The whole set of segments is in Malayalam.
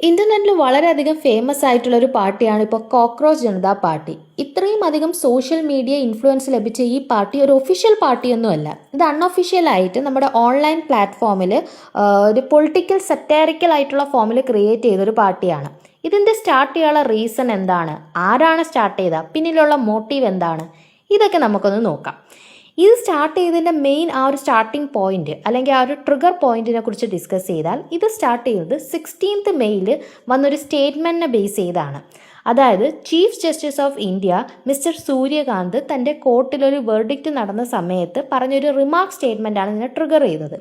ഇന്റർനെറ്റിൽ വളരെയധികം ഫേമസ് ആയിട്ടുള്ള ഒരു പാർട്ടിയാണ് ഇപ്പോൾ കോക്രോച്ച് ജനതാ പാർട്ടി. ഇത്രയും അധികം സോഷ്യൽ മീഡിയ ഇൻഫ്ലുവൻസ് ലഭിച്ച ഈ പാർട്ടി ഒരു ഒഫീഷ്യൽ പാർട്ടിയൊന്നുമല്ല. ഇത് അൺഒഫീഷ്യൽ ആയിട്ട് നമ്മുടെ ഓൺലൈൻ പ്ലാറ്റ്ഫോമിൽ ഒരു പൊളിറ്റിക്കൽ സറ്റാരിക്കൽ ആയിട്ടുള്ള ഫോമിൽ ക്രിയേറ്റ് ചെയ്തൊരു പാർട്ടിയാണ്. ഇതിൻ്റെ സ്റ്റാർട്ട് ചെയ്യാനുള്ള റീസൺ എന്താണ്, ആരാണ് സ്റ്റാർട്ട് ചെയ്ത, പിന്നിലുള്ള മോട്ടീവ് എന്താണ്, ഇതൊക്കെ നമുക്കൊന്ന് നോക്കാം. ഇത് സ്റ്റാർട്ട് ചെയ്തതിൻ്റെ മെയിൻ ആ ഒരു സ്റ്റാർട്ടിംഗ് പോയിന്റ് അല്ലെങ്കിൽ ആ ഒരു ട്രിഗർ പോയിന്റിനെ കുറിച്ച് ഡിസ്കസ് ചെയ്താൽ ഇത് സ്റ്റാർട്ട് ചെയ്തത് 16th മെയ്യിൽ വന്നൊരു സ്റ്റേറ്റ്മെൻറ്റിനെ ബേസ് ചെയ്താണ്. അതായത് chief justice of India mister Suryakant തൻ്റെ കോർട്ടിലൊരു വെർഡിക്റ്റ് നടന്ന സമയത്ത് പറഞ്ഞൊരു റിമാർക്ക് സ്റ്റേറ്റ്മെൻറ്റാണ് ഇതിനെ ട്രിഗർ ചെയ്തത്.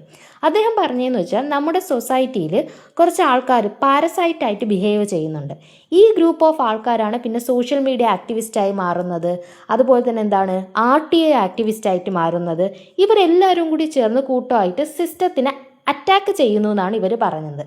അദ്ദേഹം പറഞ്ഞതെന്ന് വെച്ചാൽ നമ്മുടെ സൊസൈറ്റിയിൽ കുറച്ച് ആൾക്കാർ പാരസൈറ്റായിട്ട് ബിഹേവ് ചെയ്യുന്നുണ്ട്. ഈ ഗ്രൂപ്പ് ഓഫ് ആൾക്കാരാണ് പിന്നെ സോഷ്യൽ മീഡിയ ആക്ടിവിസ്റ്റായി മാറുന്നത്, അതുപോലെ തന്നെ എന്താണ് RTI ആക്ടിവിസ്റ്റായിട്ട് മാറുന്നത്. ഇവരെല്ലാവരും കൂടി ചേർന്ന് കൂട്ടമായിട്ട് സിസ്റ്റത്തിനെ അറ്റാക്ക് ചെയ്യുന്നു എന്നാണ് ഇവർ പറഞ്ഞത്.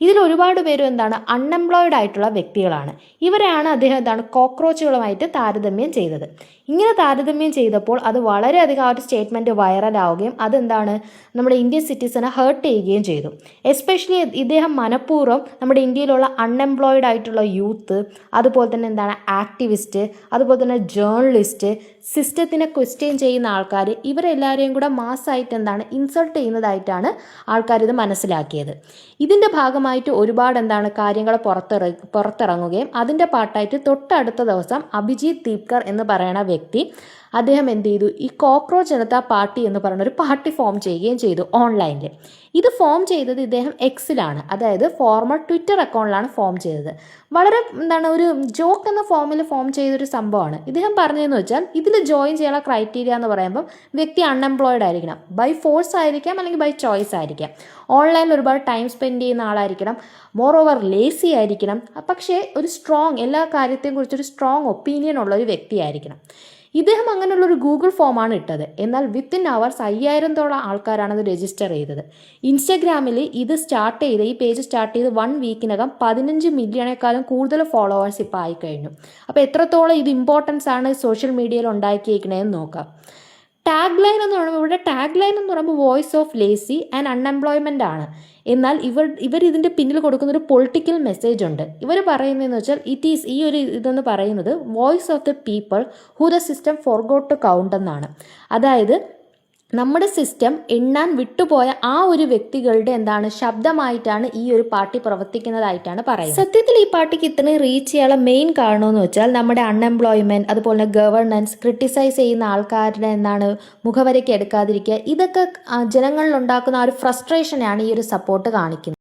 ഇതിൽ ഒരുപാട് പേരും എന്താണ് അൺഎംപ്ലോയിഡ് ആയിട്ടുള്ള വ്യക്തികളാണ്. ഇവരെയാണ് അദ്ദേഹം എന്താണ് കോക്രോച്ചുകളുമായിട്ട് താരതമ്യം ചെയ്തത്. ഇങ്ങനെ താരതമ്യം ചെയ്തപ്പോൾ അത് വളരെയധികം ആ ഒരു സ്റ്റേറ്റ്മെൻറ്റ് വൈറലാവുകയും അതെന്താണ് നമ്മുടെ ഇന്ത്യൻ സിറ്റിസനെ ഹേർട്ട് ചെയ്യുകയും ചെയ്തു. എസ്പെഷ്യലി ഇദ്ദേഹം മനഃപൂർവ്വം നമ്മുടെ ഇന്ത്യയിലുള്ള അൺഎംപ്ലോയിഡ് ആയിട്ടുള്ള യൂത്ത്, അതുപോലെ തന്നെ എന്താണ് ആക്ടിവിസ്റ്റ്, അതുപോലെ തന്നെ ജേർണലിസ്റ്റ്, സിസ്റ്റത്തിനെ ക്വസ്റ്റ്യൻ ചെയ്യുന്ന ആൾക്കാർ, ഇവരെല്ലാവരെയും കൂടെ മാസ്സായിട്ട് എന്താണ് ഇൻസൾട്ട് ചെയ്യുന്നതായിട്ടാണ് ആൾക്കാരിത് മനസ്സിലാക്കിയത്. ഇതിൻ്റെ ഭാഗമായിട്ട് ഒരുപാട് എന്താണ് കാര്യങ്ങൾ പുറത്തിറങ്ങുകയും അതിൻ്റെ പാർട്ടായിട്ട് തൊട്ടടുത്ത ദിവസം അഭിജിത്ത് ദീപ്കർ എന്ന് പറയുന്ന വ്യക്തി അദ്ദേഹം എന്ത് ചെയ്തു, ഈ കോക്രോച്ച് ജനതാ പാർട്ടി എന്ന് പറയുന്ന ഒരു പാർട്ടി ഫോം ചെയ്യുകയും ചെയ്തു ഓൺലൈനിൽ. ഇത് ഫോം ചെയ്തത് ഇദ്ദേഹം എക്സിലാണ്, അതായത് ഫോർമർ ട്വിറ്റർ അക്കൗണ്ടിലാണ് ഫോം ചെയ്തത്. വളരെ എന്താണ് ഒരു ജോക്ക് എന്ന ഫോമിൽ ഫോം ചെയ്തൊരു സംഭവമാണ്. ഇദ്ദേഹം പറഞ്ഞതെന്ന് വെച്ചാൽ ഇതിൽ ജോയിൻ ചെയ്യാനുള്ള ക്രൈറ്റീരിയ എന്ന് പറയുമ്പം വ്യക്തി അൺഎംപ്ലോയിഡ് ആയിരിക്കണം, ബൈ ഫോഴ്സ് ആയിരിക്കാം അല്ലെങ്കിൽ ബൈ ചോയ്സ് ആയിരിക്കാം, ഓൺലൈനിൽ ഒരുപാട് ടൈം സ്പെൻഡ് ചെയ്യുന്ന ആളായിരിക്കണം, മോർ ഓവർ ലേസി ആയിരിക്കണം, പക്ഷേ ഒരു സ്ട്രോങ് എല്ലാ കാര്യത്തെയും കുറിച്ചൊരു സ്ട്രോങ് ഒപ്പീനിയൻ ഉള്ള ഒരു വ്യക്തിയായിരിക്കണം. ഇദ്ദേഹം അങ്ങനെയുള്ളൊരു ഗൂഗിൾ ഫോമാണ് ഇട്ടത്. എന്നാൽ വിത്തിൻ അവേഴ്സ് 5000-ഓളം ആൾക്കാരാണ് അത് രജിസ്റ്റർ ചെയ്തത്. ഇൻസ്റ്റഗ്രാമിൽ ഇത് സ്റ്റാർട്ട് ചെയ്ത് ഈ പേജ് സ്റ്റാർട്ട് ചെയ്ത് 1 വീക്കിനകം 15 മില്യണേക്കാളും കൂടുതൽ ഫോളോവേഴ്സ് ഇപ്പോൾ ആയിക്കഴിഞ്ഞു. അപ്പോൾ എത്രത്തോളം ഇത് ഇമ്പോർട്ടൻസ് ആണ് സോഷ്യൽ മീഡിയയിൽ ഉണ്ടാക്കിയിരിക്കണതെന്ന് നോക്കാം. ടാഗ് ലൈൻ എന്ന് പറയുമ്പോൾ ഇവിടെ ടാഗ് ലൈൻ എന്ന് പറയുമ്പോൾ voice of lazy and unemployment ആണ്. എന്നാൽ ഇവർ ഇതിൻ്റെ പിന്നിൽ കൊടുക്കുന്ന ഒരു പൊളിറ്റിക്കൽ മെസ്സേജ് ഉണ്ട്. ഇവർ പറയുന്നതെന്ന് വെച്ചാൽ ഈ ഒരു ഇതെന്ന് പറയുന്നത് voice of the people who the system forgot to count എന്നാണ്. അതായത് നമ്മുടെ സിസ്റ്റം എണ്ണാൻ വിട്ടുപോയ ആ ഒരു വ്യക്തികളുടെ എന്താണ് ശബ്ദമായിട്ടാണ് ഈ ഒരു പാർട്ടി പ്രവർത്തിക്കുന്നതായിട്ടാണ് പറയുന്നത്. സത്യത്തിൽ ഈ പാർട്ടിക്ക് ഇത്രയും റീച്ച് ചെയ്യാനുള്ള മെയിൻ കാരണമെന്ന് വെച്ചാൽ നമ്മുടെ അൺഎംപ്ലോയ്മെന്റ്, അതുപോലെ ഗവർണൻസ്, ക്രിട്ടിസൈസ് ചെയ്യുന്ന ആൾക്കാരുടെ എന്താണ് മുഖവരയ്ക്ക് എടുക്കാതിരിക്കുക, ഇതൊക്കെ ജനങ്ങളിൽ ഉണ്ടാക്കുന്ന ആ ഒരു ഫ്രസ്ട്രേഷനാണ് ഈ ഒരു സപ്പോർട്ട് കാണിക്കുന്നത്.